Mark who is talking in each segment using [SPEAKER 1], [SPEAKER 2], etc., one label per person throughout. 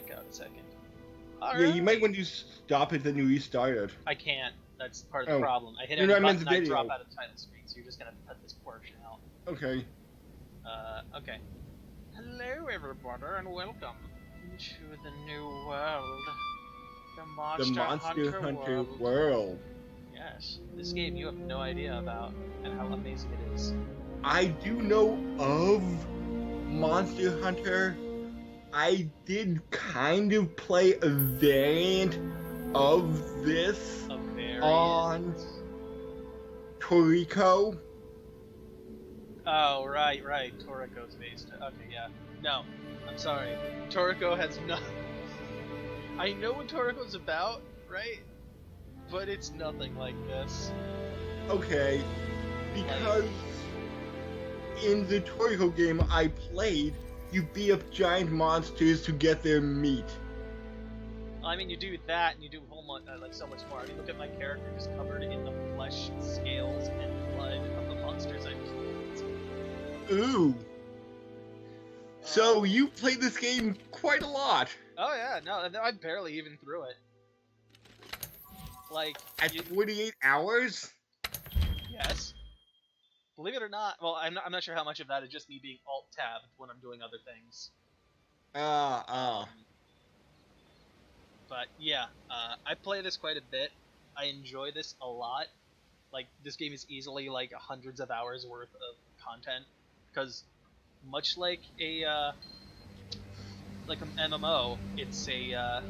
[SPEAKER 1] check out a second.
[SPEAKER 2] Yeah, you might want to stop it, then you restart it.
[SPEAKER 1] I can't. That's part of the problem. I hit
[SPEAKER 2] No,
[SPEAKER 1] any
[SPEAKER 2] I meant
[SPEAKER 1] button,
[SPEAKER 2] the
[SPEAKER 1] I
[SPEAKER 2] video.
[SPEAKER 1] drop out of the title screen, so you're just gonna cut this portion out.
[SPEAKER 2] Okay.
[SPEAKER 1] Okay. Hello, everybody, and welcome to the new world. The Monster
[SPEAKER 2] Hunter world.
[SPEAKER 1] Yes. This game you have no idea about, and how amazing it is.
[SPEAKER 2] I do know of Monster Hunter. I did kind of play a variant of this on Toriko.
[SPEAKER 1] Oh, right. Toriko's based. Okay, yeah. No, I'm sorry. Toriko has no... I know what Toriko's about, right? But it's nothing like this.
[SPEAKER 2] Okay, because in the Toriko game I played, you beat up giant monsters to get their meat.
[SPEAKER 1] I mean, you do that, and you do a whole lot, like so much more. I mean, look at my character just covered in the flesh, scales, and blood of the monsters I've killed.
[SPEAKER 2] Ooh. So you played this game quite a lot.
[SPEAKER 1] Oh yeah, no, I'm barely even through it. Like
[SPEAKER 2] at 48 hours?
[SPEAKER 1] Yes. Believe it or not, well, I'm not sure how much of that is just me being alt-tabbed when I'm doing other things. But yeah, I play this quite a bit. I enjoy this a lot. Like, this game is easily like hundreds of hours worth of content, because much like an MMO, it's a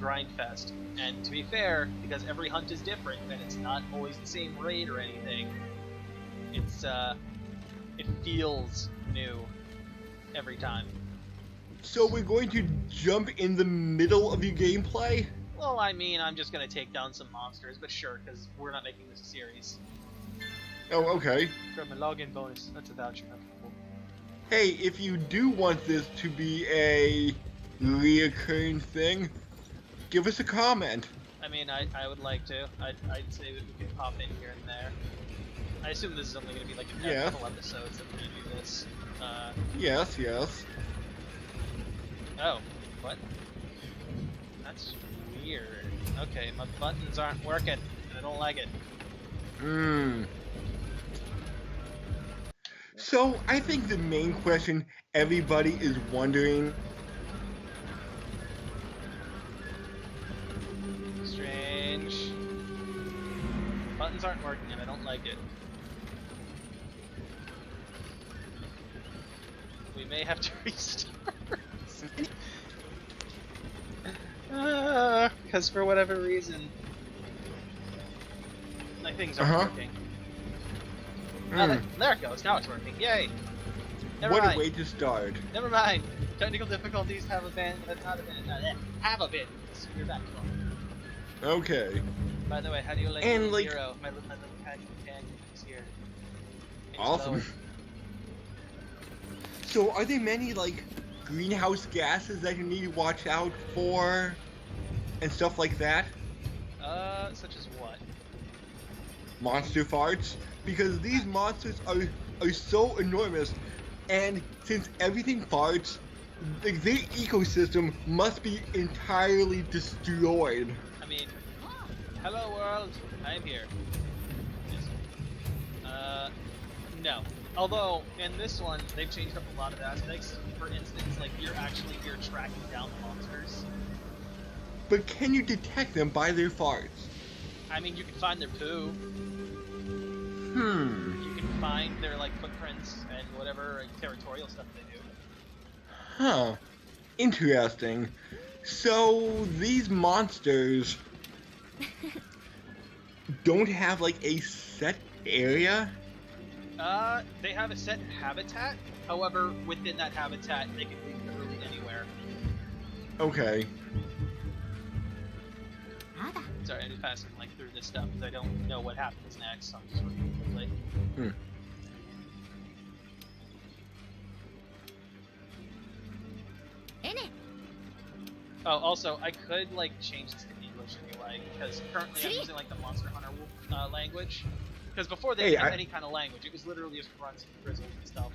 [SPEAKER 1] grind fest. And to be fair, because every hunt is different and it's not always the same raid or anything, it feels new every time.
[SPEAKER 2] So we're going to jump in the middle of your gameplay?
[SPEAKER 1] Well, I mean, I'm just gonna take down some monsters, but sure, because we're not making this a series.
[SPEAKER 2] Oh, okay.
[SPEAKER 1] Grab my login bonus. That's a voucher.
[SPEAKER 2] Hey, if you do want this to be a reoccurring thing, give us a comment.
[SPEAKER 1] I mean, I would like to. I'd say that we could pop in here and there. I assume this is only going to be like a couple episodes that we're going to do this.
[SPEAKER 2] Yes, yes.
[SPEAKER 1] Oh, what? That's weird. Okay, my buttons aren't working, and I don't like it.
[SPEAKER 2] So, I think the main question everybody is wondering...
[SPEAKER 1] Strange. Buttons aren't working, and I don't like it. We may have to restart. Because for whatever reason, my things aren't working. Oh, there it goes. Now it's working. Yay! Never mind.
[SPEAKER 2] What a way to start.
[SPEAKER 1] Never mind. Technical difficulties have have a bit. So you're back.
[SPEAKER 2] Okay.
[SPEAKER 1] By the way, how do you like
[SPEAKER 2] and like,
[SPEAKER 1] hero? My little companion is here.
[SPEAKER 2] Awesome.
[SPEAKER 1] Lower.
[SPEAKER 2] So, are there many, like, greenhouse gases that you need to watch out for? And stuff like that?
[SPEAKER 1] Such as what?
[SPEAKER 2] Monster farts? Because these monsters are so enormous, and since everything farts, their ecosystem must be entirely destroyed.
[SPEAKER 1] I mean, hello world, I'm here. No. Although, in this one, they've changed up a lot of aspects. For instance, like, you're tracking down the monsters.
[SPEAKER 2] But can you detect them by their farts?
[SPEAKER 1] I mean, you can find their poo. You can find their, like, footprints and whatever territorial stuff they do.
[SPEAKER 2] Huh. Interesting. So, these monsters don't have, like, a set area?
[SPEAKER 1] They have a set habitat. However, within that habitat, they can be literally anywhere.
[SPEAKER 2] Okay.
[SPEAKER 1] Sorry, I'm just passing like through this stuff because I don't know what happens next. So I'm just looking quickly. Oh, also, I could like change this to English if you like, because currently I'm using like the Monster Hunter language. Because before they didn't have any kind of language, it was literally just grunts and grizzles and stuff.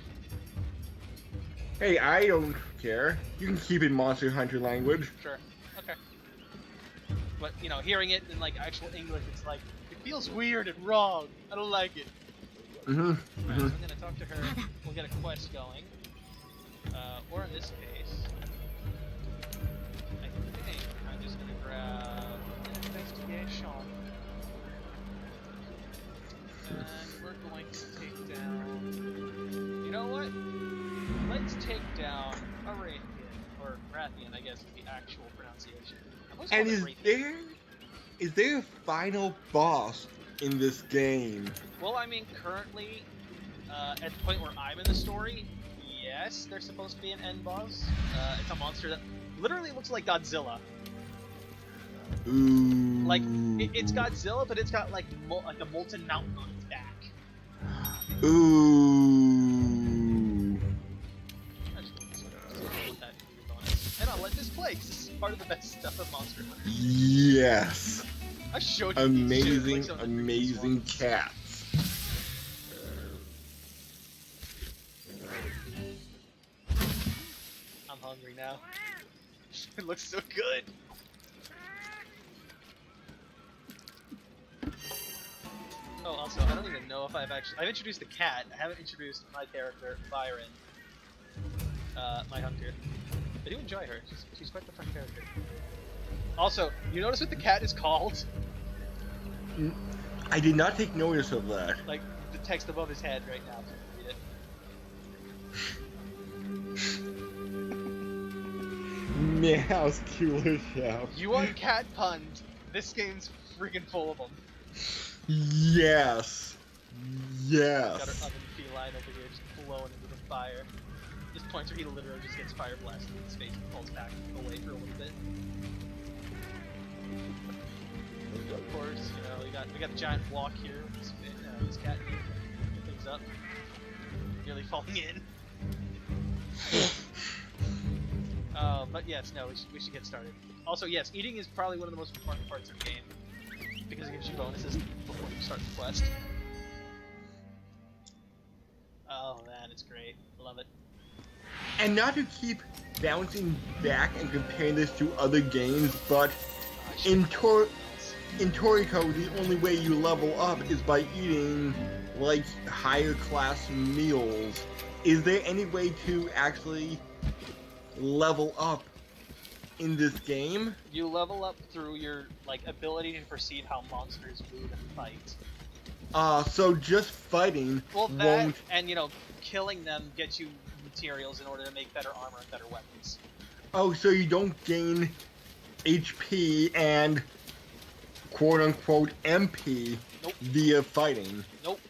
[SPEAKER 2] Hey, I don't care. You can keep it Monster Hunter language.
[SPEAKER 1] Sure. Okay. But, you know, hearing it in, like, actual English, it's like, it feels weird and wrong. I don't like it.
[SPEAKER 2] Mm-hmm.
[SPEAKER 1] Alright, so I'm gonna talk to her. We'll get a quest going. Or in this case, I think I'm just gonna grab an investigation. And we're going to take down... You know what? Let's take down a Rathian. Or Rathian, I guess, is the actual pronunciation.
[SPEAKER 2] And is there a final boss in this game?
[SPEAKER 1] Well, I mean, currently, at the point where I'm in the story, yes, there's supposed to be an end boss. It's a monster that literally looks like Godzilla.
[SPEAKER 2] Ooh.
[SPEAKER 1] Like, it's Godzilla, but it's got like a molten mountain on its back.
[SPEAKER 2] Ooh.
[SPEAKER 1] I just want that bonus. And I'll let this play, 'cause this is part of the best stuff of Monster Hunter.
[SPEAKER 2] Yes.
[SPEAKER 1] I showed you
[SPEAKER 2] Amazing,
[SPEAKER 1] these, like,
[SPEAKER 2] amazing cats.
[SPEAKER 1] I'm hungry now. It looks so good. Oh, also, I don't even know if I've introduced the cat. I haven't introduced my character, Byron, my hunter. I do enjoy her. She's quite the fun character. Also, you notice what the cat is called?
[SPEAKER 2] I did not take notice of that.
[SPEAKER 1] Like, the text above his head right now. Read it.
[SPEAKER 2] Meow's Killer Chef.
[SPEAKER 1] You want cat puns? This game's freaking full of them.
[SPEAKER 2] Yes. Yes.
[SPEAKER 1] Got her oven feline over here just blowing into the fire. This point where he literally just gets fire blasted in his face and falls back away for a little bit. Of course, you know, we got the giant block here. This cat here, things up, nearly falling in. But yes, no, we should get started. Also, yes, eating is probably one of the most important parts of the game because it gives you bonuses before you start the quest. Oh man, it's great. I love it.
[SPEAKER 2] And not to keep bouncing back and comparing this to other games, but in Toriko, the only way you level up is by eating, like, higher class meals. Is there any way to actually level up in this game?
[SPEAKER 1] You level up through your, like, ability to perceive how monsters move and fight.
[SPEAKER 2] So just fighting won't...
[SPEAKER 1] and, you know, killing them gets you materials in order to make better armor and better weapons.
[SPEAKER 2] Oh, so you don't gain HP and quote-unquote MP via fighting.
[SPEAKER 1] Nope.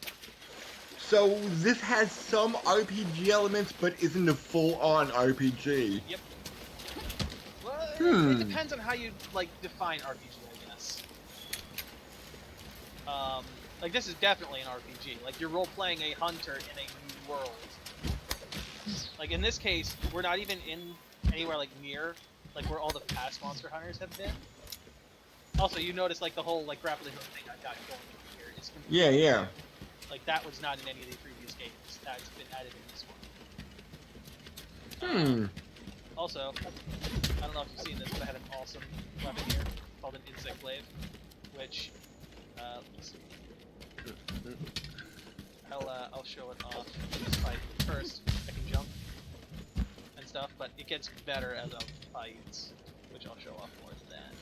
[SPEAKER 2] So this has some RPG elements, but isn't a full-on RPG.
[SPEAKER 1] Yep. Well, it depends on how you, like, define RPG, I guess. Like, this is definitely an RPG. Like, you're role-playing a hunter in a new world. Like, in this case, we're not even in anywhere, like, near, like, where all the past Monster Hunters have been. Also, you notice, like, the whole, like, grappling hook thing I got going here is completely
[SPEAKER 2] Yeah.
[SPEAKER 1] Like, that was not in any of the previous games. That's been added in this one. Also, I don't know if you've seen this, but I had an awesome weapon here called an Insect Blade, which, let's see. I'll show it off in this fight. First, I can jump and stuff, but it gets better as I fight, which I'll show off more than that.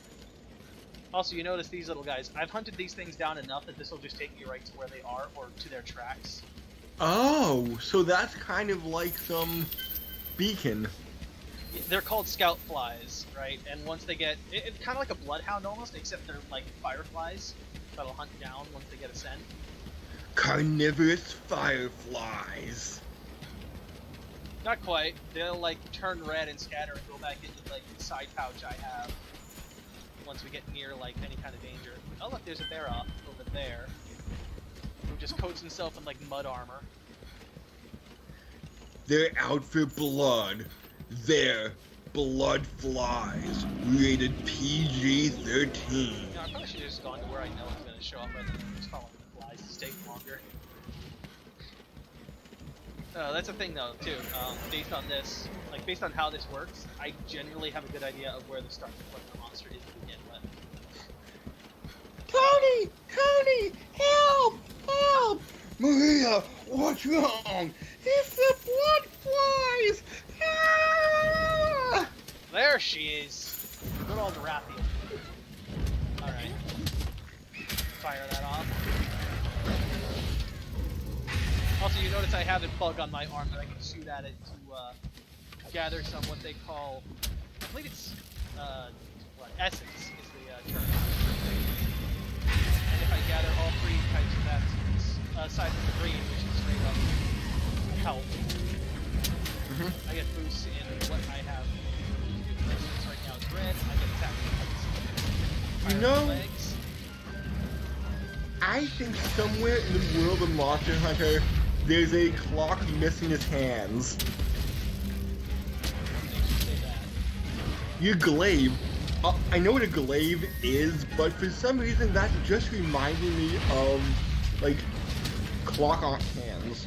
[SPEAKER 1] Also, you notice these little guys. I've hunted these things down enough that this will just take me right to where they are, or to their tracks.
[SPEAKER 2] Oh, so that's kind of like some beacon.
[SPEAKER 1] They're called scout flies, right? And once they get... It's kind of like a bloodhound almost, except they're like fireflies that'll hunt down once they get a scent.
[SPEAKER 2] Carnivorous fireflies.
[SPEAKER 1] Not quite. They'll like turn red and scatter and go back into like the side pouch I have once we get near like any kind of danger. Oh look, there's a bear off over there who just coats himself in like mud armor.
[SPEAKER 2] They're out for blood. They're blood flies. Rated PG-13.
[SPEAKER 1] You know, I probably should have just gone to where I know it's going to show up rather than just following the flies to stay longer. That's the thing though too. Based on this, like based on how this works, I generally have a good idea of where the starting point of the monster is to begin with.
[SPEAKER 2] Tony! Tony! Help! Help! Maria, what's wrong? It's the blood flies! Ah!
[SPEAKER 1] There she is. Good old Raphael. Alright. Fire that off. Also, you notice I have a bug on my arm that I can shoot at it to gather some what they call, I believe it's essence is the term. And if I gather all three types of essence, aside from the green, which is straight up health, I get boosts in what I have. Essence right now is red. I get attack points.
[SPEAKER 2] You know,
[SPEAKER 1] legs.
[SPEAKER 2] I think somewhere in the world of Monster Hunter, there's a clock missing his hands. Your glaive. I know what a glaive is, but for some reason that's just reminding me of, like, clock on hands.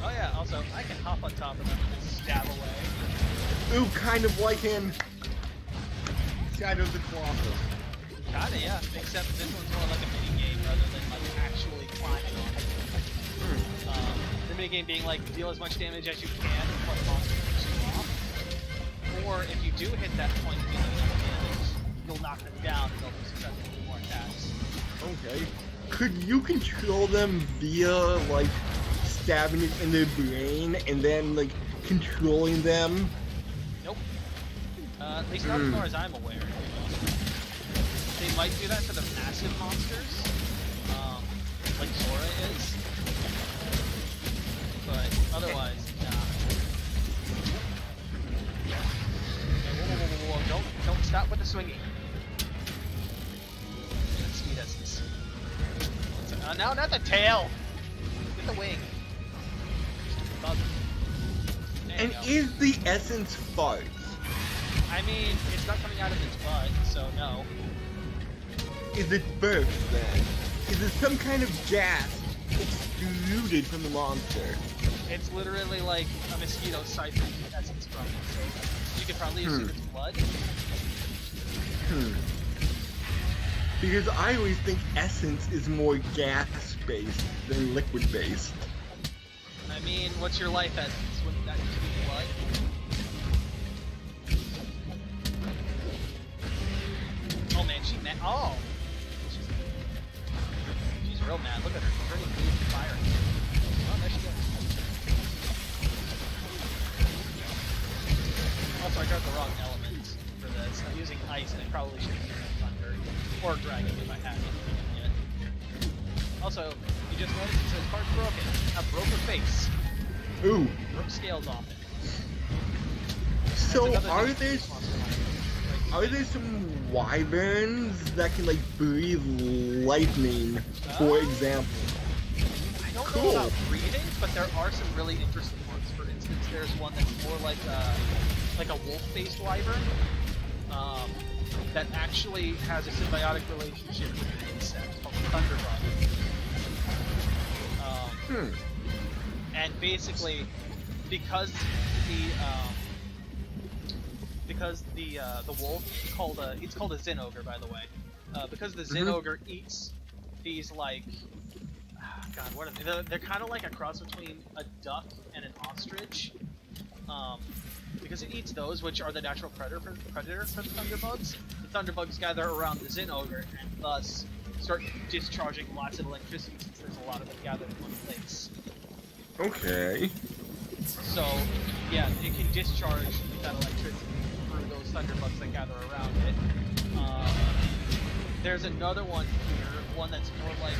[SPEAKER 1] Oh yeah, also, I can hop on top of them and stab away.
[SPEAKER 2] Ooh, kind of like in Shadow of the Colossus.
[SPEAKER 1] Kinda, yeah. Except this one's more like a mini-game rather than like actually climbing on it. The mini-game being like, deal as much damage as you can before the monster picks you off. Or if you do hit that point of dealing enough damage, you'll knock them down and they'll be susceptible to more attacks.
[SPEAKER 2] Okay. Could you control them via, like, stabbing it in their brain and then, like, controlling them?
[SPEAKER 1] Nope. At least not as far as I'm aware. They might do that for the massive monsters, like Zora is. But otherwise, nah. Okay, whoa, don't stop with the swinging. Speed essence. No, not the tail! Get the wing. Bug.
[SPEAKER 2] And is the essence farts?
[SPEAKER 1] I mean, it's not coming out of its butt, so no.
[SPEAKER 2] Is it burst then? Is it some kind of gas extruded from the monster?
[SPEAKER 1] It's literally like a mosquito siphoned essence from it, so you could probably assume it's blood.
[SPEAKER 2] Because I always think essence is more gas-based than liquid-based.
[SPEAKER 1] I mean, what's your life essence? Wouldn't that just be blood? Oh man, she mad. Oh! She's real mad. Look at her. She's already moved fire. Oh, there she goes. Also, I got the wrong element for this. I'm using ice, and I probably should have used thunder. Or dragon if I hadn't yet. Also, you just noticed it says part's broken. I broke her face.
[SPEAKER 2] Ooh.
[SPEAKER 1] Broke scales off it.
[SPEAKER 2] So are there some wyverns that can, like, breathe lightning, for example?
[SPEAKER 1] I don't know about breathing, but there are some really interesting ones. For instance, there's one that's more like a wolf-based wyvern that actually has a symbiotic relationship with an insect called thunderbug. And basically, because the wolf it's called a Zinogre, by the way. Because the Zinogre eats these, like, God, what are they? They're kind of like a cross between a duck and an ostrich. Because it eats those, which are the natural predator for the thunderbugs. The thunderbugs gather around the Zinogre and thus start discharging lots of electricity since there's a lot of them gathered in one place.
[SPEAKER 2] Okay.
[SPEAKER 1] So, yeah, it can discharge that electricity through those thunderbugs that gather around it. There's another one here, one that's more like,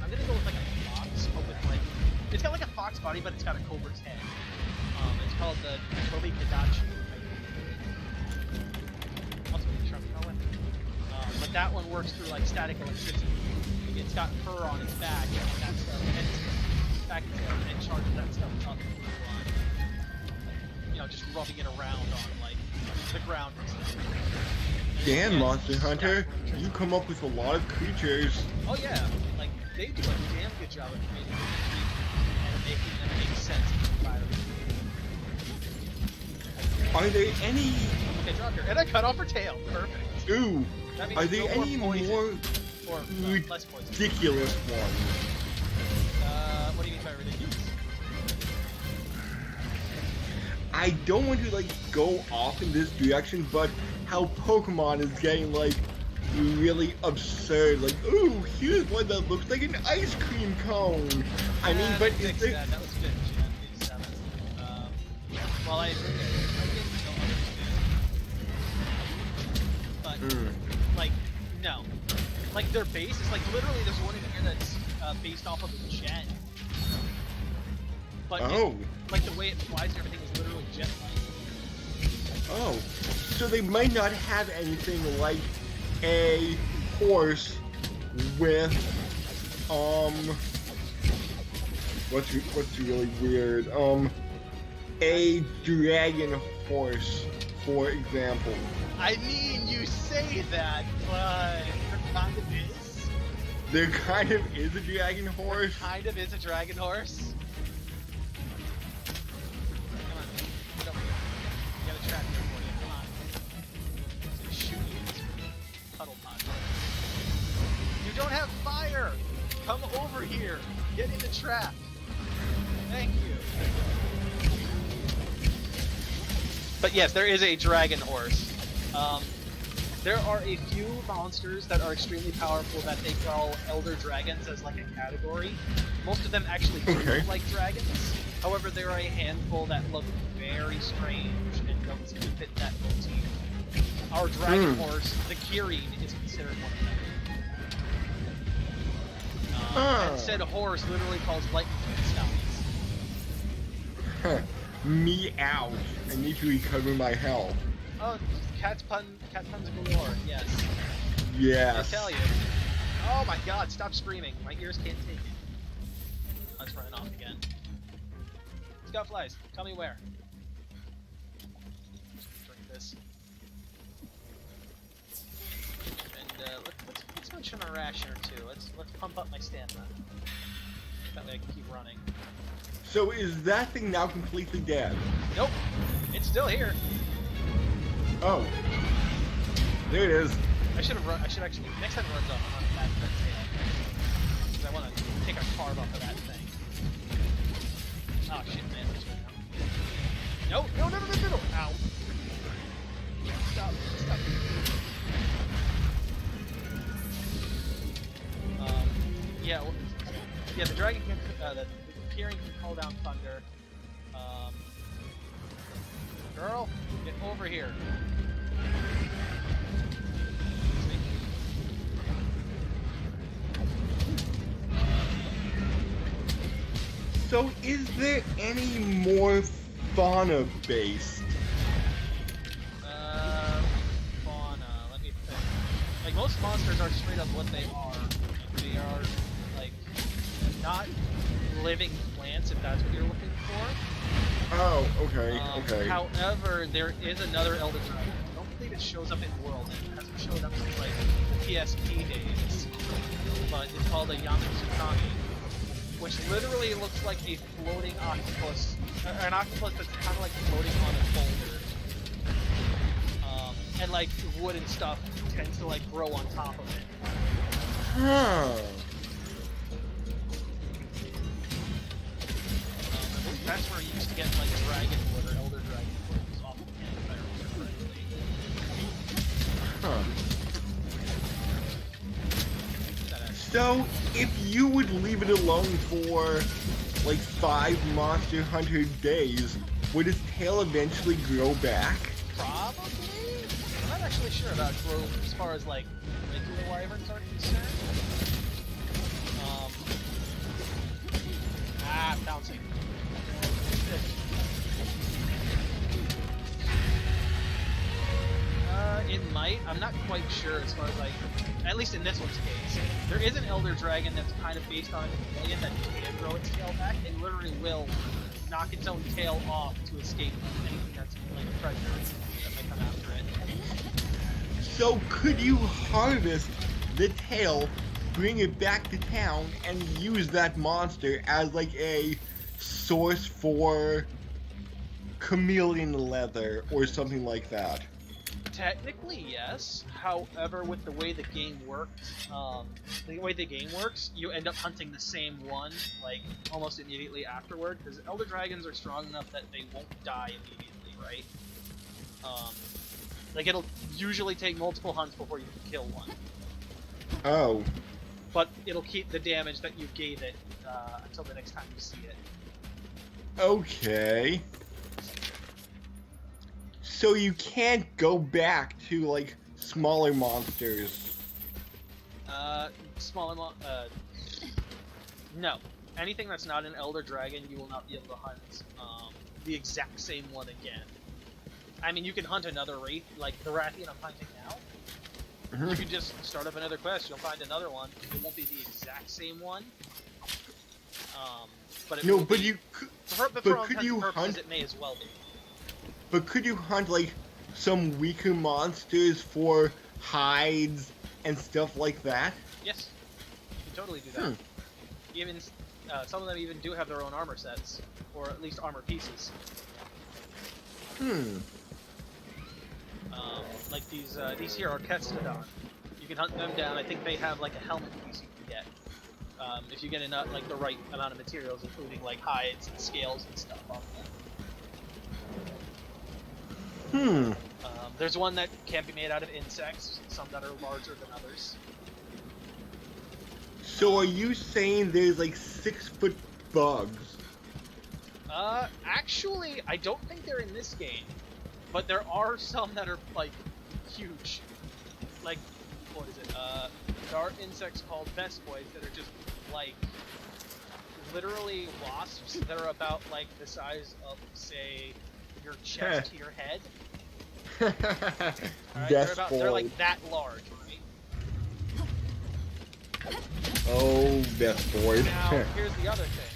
[SPEAKER 1] I'm gonna go with like a fox, but with like, it's got like a fox body, but it's got a cobra's head. It's called the Toby Kadachi. Also, sharp Cohen. But that one works through like static electricity. It's got fur on its back, and that stuff, and its back and charges that stuff up through, you know, just rubbing it around on like the ground and stuff.
[SPEAKER 2] Damn, Monster Hunter, you come up with a lot of creatures.
[SPEAKER 1] Oh yeah, like they do a damn good job of creating creatures. And making them make sense in the environment.
[SPEAKER 2] Are there any...
[SPEAKER 1] Okay, drop here. And I cut off her tail. Perfect.
[SPEAKER 2] Ooh.
[SPEAKER 1] That means
[SPEAKER 2] Are there
[SPEAKER 1] no
[SPEAKER 2] any
[SPEAKER 1] more
[SPEAKER 2] more
[SPEAKER 1] less poison?
[SPEAKER 2] ridiculous ones?
[SPEAKER 1] What do you mean by ridiculous?
[SPEAKER 2] I don't want to, like, go off in this direction, but how Pokemon is getting, like, really absurd. Like, ooh, here's one that looks like an ice cream cone. I mean, but is there...
[SPEAKER 1] That was good, Gen 87. Well, I didn't know others did. But, like, no. Like, their base is, like, literally there's one in here that's based off of a jet. But like, the way it flies and everything is literally jet-like.
[SPEAKER 2] Oh. So they might not have anything like a horse with, what's really weird? A dragon horse, for example.
[SPEAKER 1] I mean, you say that, but there kind of is.
[SPEAKER 2] There kind of is a dragon horse?
[SPEAKER 1] There kind of is a dragon horse. Come on, get over here. You got a trap here for you, come on. I'm gonna shoot you with this puddle pot. You don't have fire! Come over here! Get in the trap! Thank you. But yes, there is a dragon horse. There are a few monsters that are extremely powerful that they call elder dragons as like a category. Most of them actually do look like dragons. However, there are a handful that look very strange and don't seem to fit that motif. Our dragon horse, the Kirin, is considered one of them. And said horse literally calls lightning stones.
[SPEAKER 2] Meow. I need to recover my health.
[SPEAKER 1] Oh, cat puns galore, yes.
[SPEAKER 2] Yes.
[SPEAKER 1] I tell you. Oh my god, stop screaming. My ears can't take it. Oh, it's running off again. Scout flies, tell me where. Drink this. And let's mention a ration or two. Let's pump up my stamina. That way I can keep running.
[SPEAKER 2] So is that thing now completely dead?
[SPEAKER 1] Nope. It's still here.
[SPEAKER 2] Oh. There it is.
[SPEAKER 1] I should actually, next time it runs off, I'm on that tail. Because I want to take a carve off of that thing. Oh shit, man. No. Ow. Stop. Yeah, the dragon can, the Kirin can call down thunder. Girl, get over here.
[SPEAKER 2] So is there any more fauna based?
[SPEAKER 1] Fauna, let me think. Like, most monsters are straight up what they are. They are, like, not living plants, if that's what you're looking for.
[SPEAKER 2] Oh, okay.
[SPEAKER 1] However, there is another Elder Dragon. I don't believe it shows up in World, and it hasn't showed up since, like, the PSP days. But it's called a Yamatsukami, which literally looks like a floating octopus. An octopus that's kind of like floating on a boulder. And, like, wood and stuff tends to, like, grow on top of it.
[SPEAKER 2] Huh.
[SPEAKER 1] That's where you used to get, like, dragon wood or elder dragon wood. It was off the end, if I remember correctly.
[SPEAKER 2] Huh. So, if you would leave it alone for, like, 5 Monster Hunter days, would its tail eventually grow back?
[SPEAKER 1] Probably? I'm not actually sure about growth as far as, like, regular wyverns are concerned. I'm bouncing. It might. I'm not quite sure as far as, like, at least in this one's case. There is an Elder Dragon that's kind of based on a chameleon that can grow its tail back and literally will knock its own tail off to escape anything that's like a predator that might come after it.
[SPEAKER 2] So could you harvest the tail, bring it back to town, and use that monster as like a source for chameleon leather or something like that?
[SPEAKER 1] Technically, yes. However, with the way the game works, you end up hunting the same one like almost immediately afterward, because Elder Dragons are strong enough that they won't die immediately, right? Like it'll usually take multiple hunts before you can kill one,
[SPEAKER 2] Oh.
[SPEAKER 1] but it'll keep the damage that you gave it until the next time you see it.
[SPEAKER 2] Okay. So you can't go back to, like, smaller monsters.
[SPEAKER 1] No. Anything that's not an Elder Dragon, you will not be able to hunt the exact same one again. I mean, you can hunt another Wraith, like the Rathian I'm hunting now. You can just start up another quest, you'll find another one. It won't be the exact same one. But it
[SPEAKER 2] No,
[SPEAKER 1] will
[SPEAKER 2] but
[SPEAKER 1] be,
[SPEAKER 2] you could.
[SPEAKER 1] for all
[SPEAKER 2] But
[SPEAKER 1] intents
[SPEAKER 2] could
[SPEAKER 1] and
[SPEAKER 2] you
[SPEAKER 1] purposes,
[SPEAKER 2] hunt?
[SPEAKER 1] it may as well be.
[SPEAKER 2] But could you hunt, like, some weaker monsters for hides and stuff like that?
[SPEAKER 1] Yes, you can totally do that. Even some of them even do have their own armor sets, or at least armor pieces. Like these here are Kestodon. You can hunt them down. I think they have like a helmet piece you can get. If you get enough, like the right amount of materials, including like hides and scales and stuff on them. There's one that can be made out of insects, some that are larger than others.
[SPEAKER 2] So are you saying there's, like, 6-foot bugs?
[SPEAKER 1] Actually, I don't think they're in this game, but there are some that are like huge. Like, what is it? There are insects called Vespoids that are just like literally wasps that are about like the size of, say, your chest to your head. Alright, they're like that large, right?
[SPEAKER 2] Oh, Vespoid.
[SPEAKER 1] Now, here's the other thing.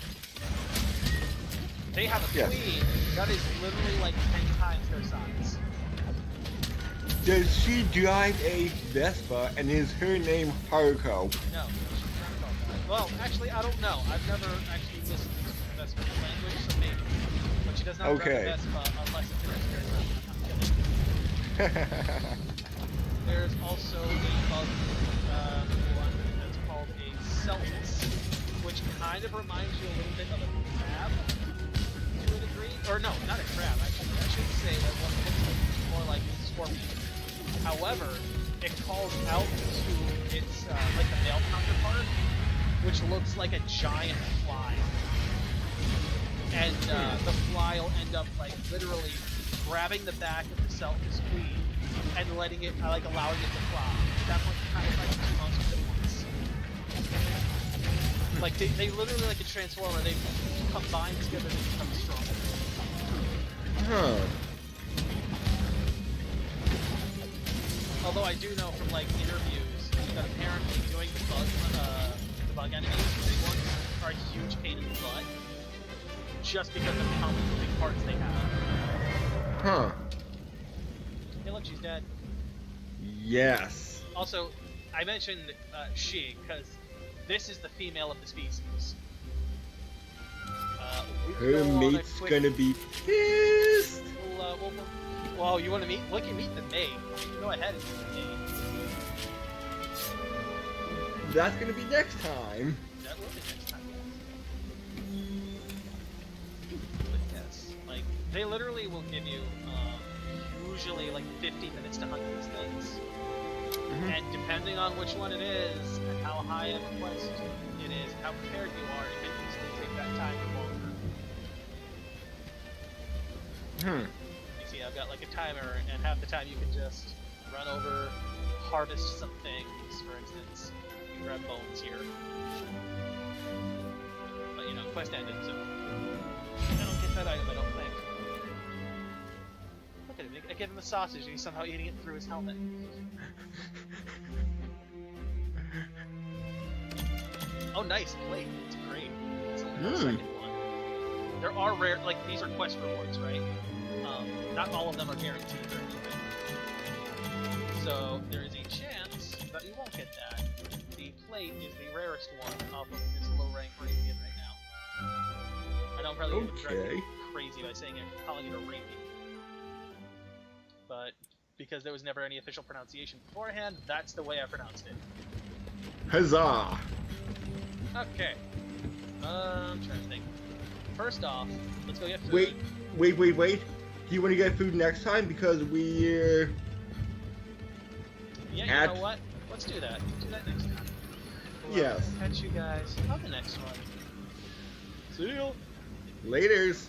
[SPEAKER 1] They have a queen that is literally like 10 times their size.
[SPEAKER 2] Does she drive a Vespa, and is her name Haruko?
[SPEAKER 1] No, she's not called that. Well, actually, I don't know. I've never actually listened to the Vespa language, so maybe. But she does not drive a Vespa unless it's in her spare time. I'm kidding. There's also a bug one that's called a Celtis, which kind of reminds you a little bit of a crab to a degree. Or no, not a crab, actually. I should say that one looks more like a scorpion. However, it calls out to its like the male counterpart, which looks like a giant fly. And the fly will end up like literally grabbing the back of the Celtis queen and letting it, like allowing it to fly. That's what kind of like 2 monsters at once. Like they literally like a transformer. They combine together to become stronger. Although I do know from like interviews that apparently doing the bug enemies, the big ones, are a huge pain in the butt, just because of how many moving parts they have. Hey, look, she's dead.
[SPEAKER 2] Yes.
[SPEAKER 1] Also, I mentioned she because this is the female of the species.
[SPEAKER 2] Her mate's gonna be pissed.
[SPEAKER 1] Well, you want to meet? We can meet the mate. Go ahead and meet the mate.
[SPEAKER 2] That's gonna be next time.
[SPEAKER 1] That will be next time. But yes, like they literally will give you usually like 50 minutes to hunt these things, and depending on which one it is and how high of a quest it is, and how prepared you are, it can easily take that time or longer. You see, I've got like a timer, and half the time you can just run over, harvest some things. For instance, you can grab bones here, but you know, quest ended, so I don't get that item. I don't think. Look at him! I gave him a sausage, and he's somehow eating it through his helmet. Oh, nice plate. It's great. It's only the second one. There are rare, like these are quest rewards, right? Not all of them are guaranteed or anything. So there is a chance that you won't get that. The plate is the rarest one off of this low rank Rathian right now. I know I'm probably driving
[SPEAKER 2] Okay.
[SPEAKER 1] you crazy by saying it, calling it a repeat. But because there was never any official pronunciation beforehand, that's the way I pronounced it.
[SPEAKER 2] Huzzah!
[SPEAKER 1] Okay. I'm trying to think. First off, let's go get food.
[SPEAKER 2] Wait. Do you want to get food next time? Because we're...
[SPEAKER 1] Yeah, you know what? Let's do that. Let's do that next time. Well,
[SPEAKER 2] Yes.
[SPEAKER 1] Catch you guys on the next one. See ya!
[SPEAKER 2] Laters.